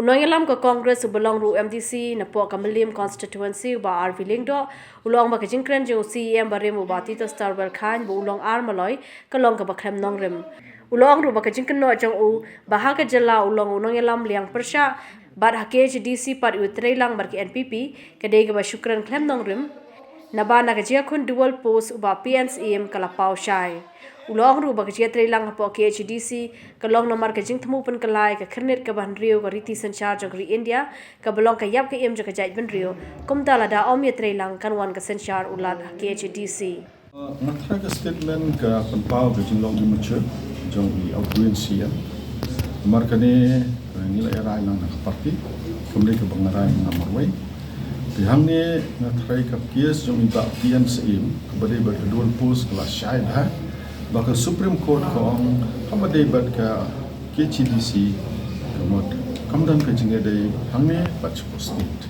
Ulong yalam ka Congress belong ru MDC na po Kamalim constituency ba RV Lingdo ulong ba kajingkren jo CEM barem ba Tito Starwell Khan bu ulong armaloy kalong ka bakrem nongrim ulong ru ba kajingken no jong u bahaga jala ulong yalam liang persya bad hakej DC par utrelang bar ki NPP kadai ba shukran klem nongrim nabana kajia kun dual post ba PNCM kalapau shai ulong ru bag chia trelang po KHDC kalong nomar ka jing thmu pen kalai ka khirnet ka ban rio ka riti sanchar jagri India ka belong ka yap ka em jaka jai ban rio kumta la da om ye trelang kan wan ka sanchar ulad KHDC Mathra ka statement ka penpau ka jing long mucho jong i audiency ya mar ka ne nila era lang na parti kumle ka bangarai na marwai Tihang ni Mathra ka kies jong iba PNCM kabade ba dual post kelas syai dah Baka Supreme Court kong kamadai bat ka KCDC kamot kamdan ka jinga day hangne batch posted.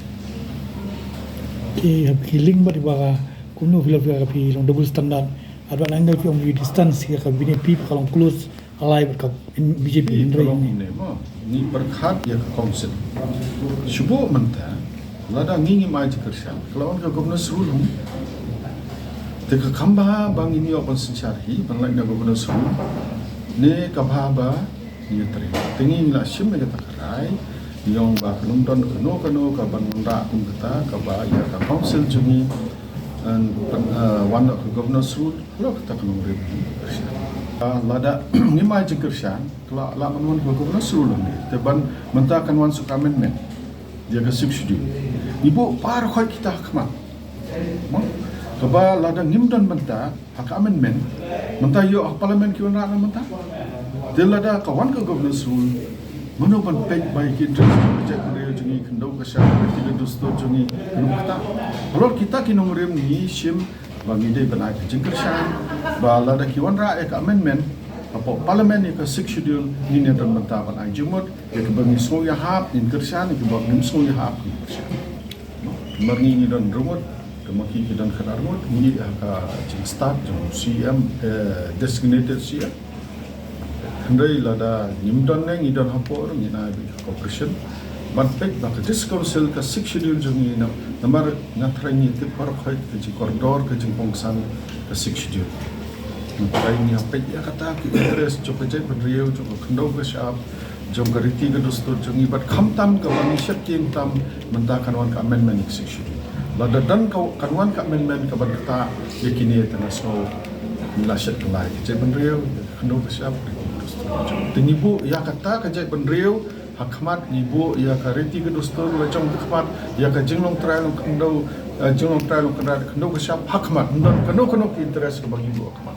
Healing bat ibaga kuno vila ka pi long double standard adwan angle fi only distance ka bine pi kalong close alive ka BJP in rai ni berkhat ya ka council. Shubo manta lada ngingi mai jikershan kelawan ka governor rule Teka kamba bang ini open sencari bang lain nago guna semua ne kababa ni teri tingi la sim me kata karai yang ba kelundon keno ka bang nda kum kata ka ba ya ka council jumi an wan ka governor sul lo kata kelung rebu lada ni mai jikershan kala la manwan ka governor sul ni te ban mentakan wan sukamen men dia ka subsidi ibu par khoi kita khmat Kaba lada ngimdan menta hak amendment menta yo parlimen ki wana menta del lada kawan ka governance rule mano ban pek bai ki project reo jungi khndau ka sha tiga dostor jungi numta holor kita ki nomrem ni sim bangi de banai jingkar shan ba lada ki wana ek amendment apa parlimen ni ka 6 schedule ni ne dan menta ban ai jumot ke bangi so ya hap in kershan ki bang nim so ya hap ki kershan marni ni dan rumot Kemaki dan kenarmut ini ka jing start jong CM designated sia. Hendai lada nimdan neng idan hapor ngina bi corporation. Banpek ba ka dis council ka 6 schedule jong ina namar ngatrangi te par khoi ka ji corridor ka jing pongsan ka 6 schedule. Ngatrangi apek ya kata ki interest jo ka jai benriau jo khandau ka shap jong ka riti ka dostor jong ibat khamtam ka bani syak kim tam mentakan wan ka amendment 6 schedule. Lada dan kanuan ka men ka berkata yakini tengah so milasyat kelai je benriau kendo siap tinibu ya kata ka je benriau hakmat nibu ya ka reti ke dostor lacong khmat ya ka jinglong trial kendo jinglong trial kendo siap hakmat dan keno interest ka bagi bu hakmat